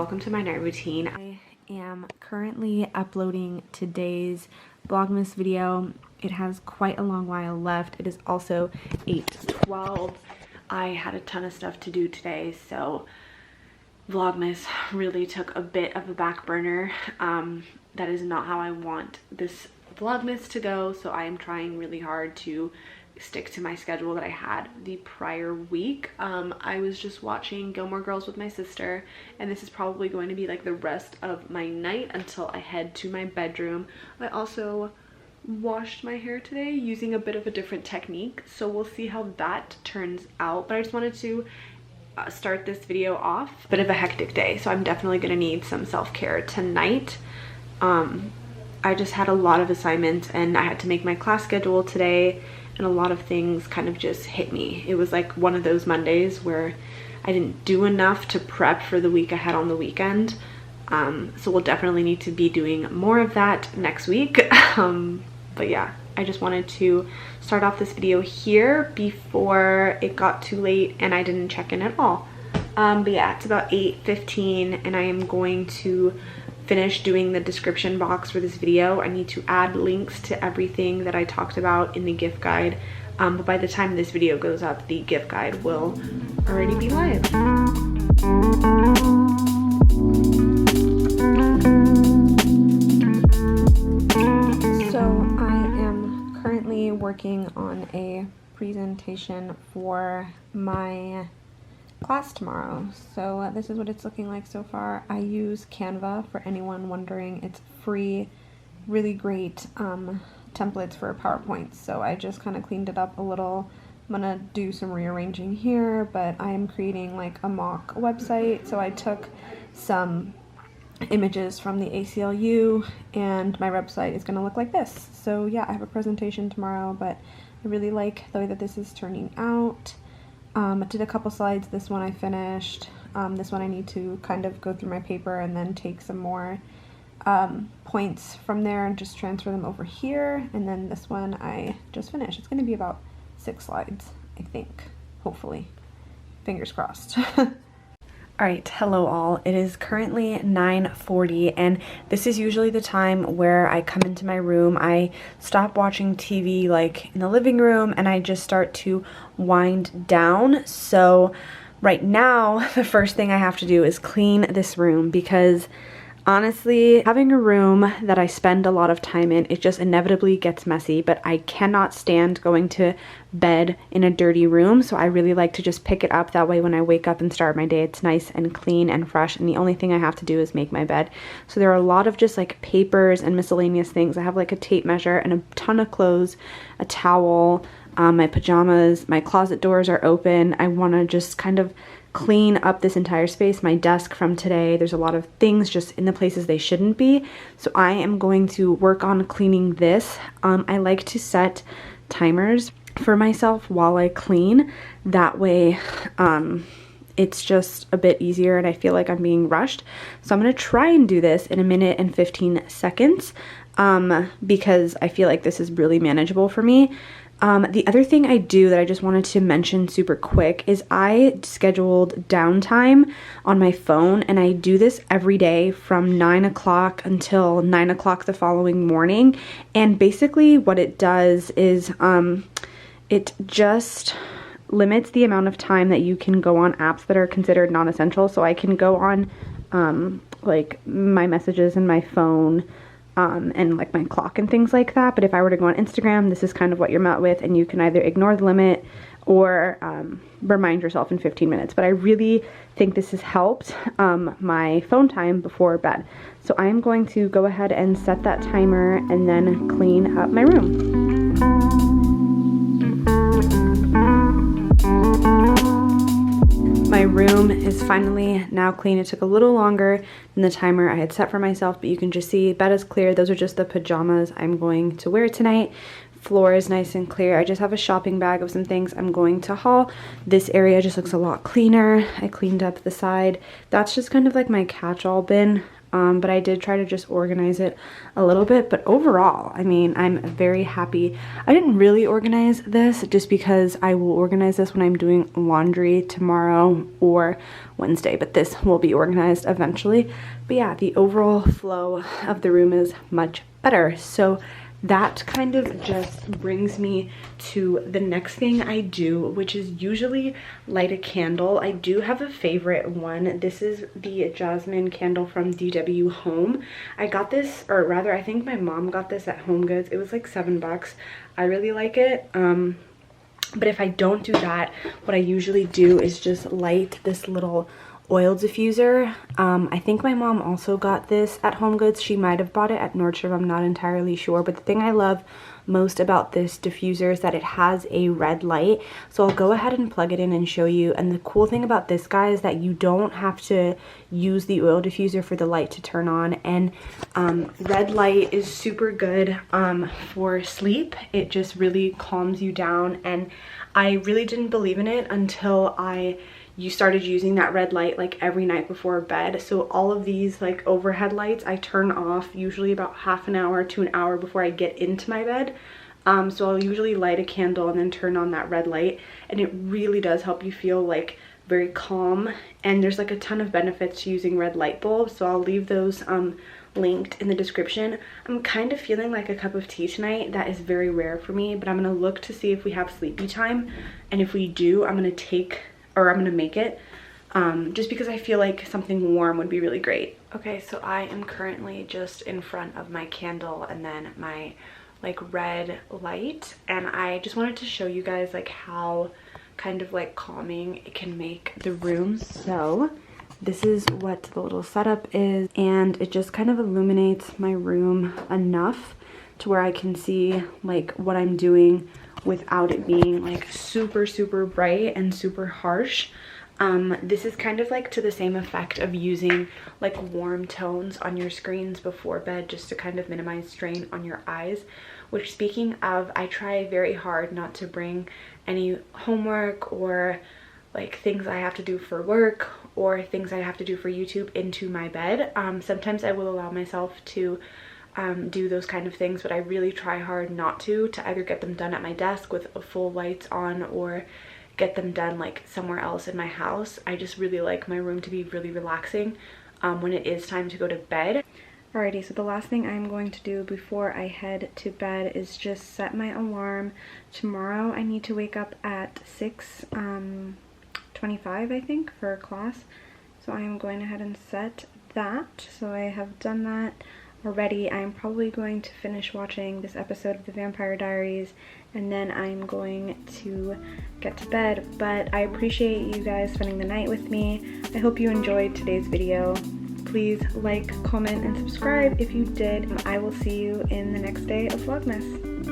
welcome to my night routine. I am currently uploading today's Vlogmas video. It has quite a long while left. It is also 8:12. I had a ton of stuff to do today, so Vlogmas really took a bit of a back burner. That is not how I want this Vlogmas to go, so I am trying really hard to stick to my schedule that I had the prior week. I was just watching Gilmore Girls with my sister, and this is probably going to be like the rest of my night until I head to my bedroom. I also washed my hair today using a bit of a different technique, so we'll see how that turns out. But I just wanted to start this video off. Bit of a hectic day, so I'm definitely gonna need some self-care tonight. I just had a lot of assignments and I had to make my class schedule today, and a lot of things kind of just hit me. It was like one of those Mondays where I didn't do enough to prep for the week ahead on the weekend. So we'll definitely need to be doing more of that next week. But yeah, I just wanted to start off this video here before it got too late and I didn't check in at all. But yeah, it's about 8:15 and I am going to finish doing the description box for this video. I need to add links to everything that I talked about in the gift guide, but by the time this video goes up, the gift guide will already be live. So I am currently working on a presentation for my class tomorrow. So this is what it's looking like so far. I use Canva, for anyone wondering. It's free, really great templates for PowerPoint. So I just kind of cleaned it up a little. I'm gonna do some rearranging here, but I am creating like a mock website. So I took some images from the ACLU and my website is gonna look like this. So yeah, I have a presentation tomorrow, but I really like the way that this is turning out. I did a couple slides. This one I finished. This one I need to kind of go through my paper and then take some more points from there and just transfer them over here. And then this one I just finished. It's going to be about 6 slides, I think, hopefully. Fingers crossed. Alright, hello all. It is currently 9:40 and this is usually the time where I come into my room. I stop watching TV like in the living room and I just start to wind down. So right now the first thing I have to do is clean this room, because honestly, having a room that I spend a lot of time in, it just inevitably gets messy, but I cannot stand going to bed in a dirty room, so I really like to just pick it up. That way when I wake up and start my day, it's nice and clean and fresh, and the only thing I have to do is make my bed. So there are a lot of just like papers and miscellaneous things. I have like a tape measure and a ton of clothes, a towel, my pajamas, my closet doors are open. I want to just kind of clean up this entire space. My desk from today, there's a lot of things just in the places they shouldn't be, so I am going to work on cleaning this. I like to set timers for myself while I clean. That way it's just a bit easier and I feel like I'm being rushed. So I'm going to try and do this in 1 minute and 15 seconds because I feel like this is really manageable for me. The other thing I do that I just wanted to mention super quick is I scheduled downtime on my phone, and I do this every day from 9 o'clock until 9 o'clock the following morning. And basically what it does is it just limits the amount of time that you can go on apps that are considered non-essential. So I can go on like my messages and my phone, and like my clock and things like that. But if I were to go on Instagram, this is kind of what you're met with, and you can either ignore the limit or remind yourself in 15 minutes. But I really think this has helped my phone time before bed. So I'm going to go ahead and set that timer and then clean up my room. My room is finally now clean. It took a little longer than the timer I had set for myself, but you can just see bed is clear. Those are just the pajamas I'm going to wear tonight. Floor is nice and clear. I just have a shopping bag of some things I'm going to haul. This area just looks a lot cleaner. I cleaned up the side. That's just kind of like my catch-all bin. but I did try to just organize it a little bit. But overall, I mean, I'm very happy. I didn't really organize this just because I will organize this when I'm doing laundry tomorrow or Wednesday, but this will be organized eventually. But yeah, the overall flow of the room is much better. So that kind of just brings me to the next thing I do, which is usually light a candle. I do have a favorite one. This is the jasmine candle from DW Home. I got this, or rather I think my mom got this at Home Goods. It was like $7. I really like it. But if I don't do that, what I usually do is just light this little oil diffuser. I think my mom also got this at Home Goods. She might have bought it at Nordstrom, I'm not entirely sure. But the thing I love most about this diffuser is that it has a red light. So I'll go ahead and plug it in and show you. And the cool thing about this guy is that you don't have to use the oil diffuser for the light to turn on. And red light is super good for sleep. It just really calms you down. And I really didn't believe in it until you started using that red light like every night before bed. So all of these like overhead lights I turn off usually about half an hour to an hour before I get into my bed. So I'll usually light a candle and then turn on that red light, and it really does help you feel like very calm. And there's like a ton of benefits to using red light bulbs, so I'll leave those linked in the description. I'm kind of feeling like a cup of tea tonight. That is very rare for me, but I'm gonna look to see if we have sleepy time, and if we do, I'm gonna make it, just because I feel like something warm would be really great. Okay, so I am currently just in front of my candle and then my like red light, and I just wanted to show you guys like how kind of like calming it can make the room. So this is what the little setup is, and it just kind of illuminates my room enough to where I can see like what I'm doing without it being like super bright and super harsh. This is kind of like to the same effect of using like warm tones on your screens before bed, just to kind of minimize strain on your eyes. Which, speaking of, I try very hard not to bring any homework or like things I have to do for work or things I have to do for YouTube into my bed. Sometimes I will allow myself to do those kind of things, but I really try hard not to either get them done at my desk with full lights on or get them done like somewhere else in my house. I just really like my room to be really relaxing when it is time to go to bed. Alrighty, so the last thing I'm going to do before I head to bed is just set my alarm. Tomorrow I need to wake up at 6:25 I think for class, so I am going ahead and set that. So I have done that already. I'm probably going to finish watching this episode of The Vampire Diaries and then I'm going to get to bed. But I appreciate you guys spending the night with me. I hope you enjoyed today's video. Please like, comment, and subscribe if you did. I will see you in the next day of Vlogmas.